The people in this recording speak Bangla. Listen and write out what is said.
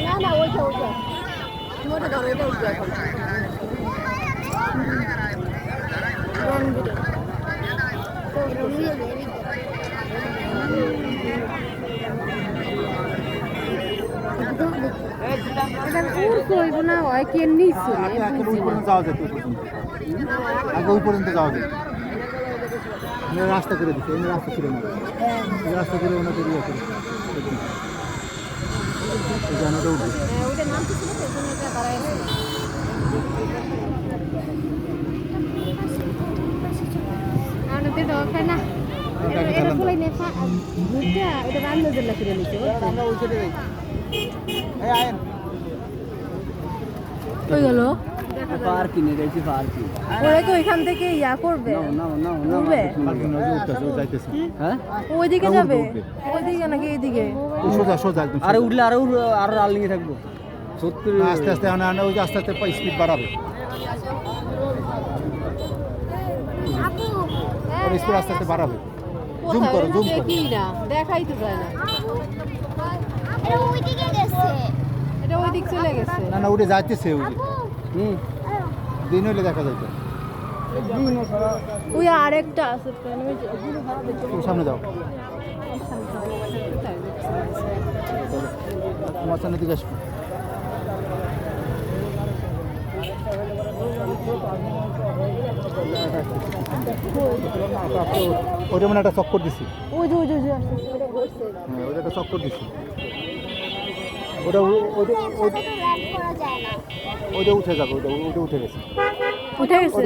না না ওইটা ওইটা তুমি ওটা ধরো এটা উঠবে এখন আগে ওই পর্যন্ত যাওয়া যায় রাস্তা করে দিচ্ছে রাস্তা ছিল না রাস্তা করে ওনাকে দিয়ে করে ওইখান থেকে ইয়া করবে ওইদিকে যাবে ওইদিকে নাকি এইদিকে সোজা সোজা একদম আরে উঠলে আরো আরো লাল নিয়ে থাকবো আস্তে আস্তে ওই আস্তে আস্তে স্পিড বাড়াবে স্পিড আস্তে আস্তে বাড়াবে জুম করো জুম করো কি না দেখাই তো যায় না এটা ওইদিকে গেছে এটা ওই দিক চলে গেছে না না উঠে যাইতেছে ওই দিন হইলে দেখা যাইতো ওই আরেকটা আছে সামনে যাও তোমার সামনে দিকে আসবে ওটা মানে একটা চক্কর দিছি ওই যে হ্যাঁ ওটা একটা চক্কর দিছি ওটা ওইটা উঠে যাবে ওটা উঠে গেছে উঠে গেছে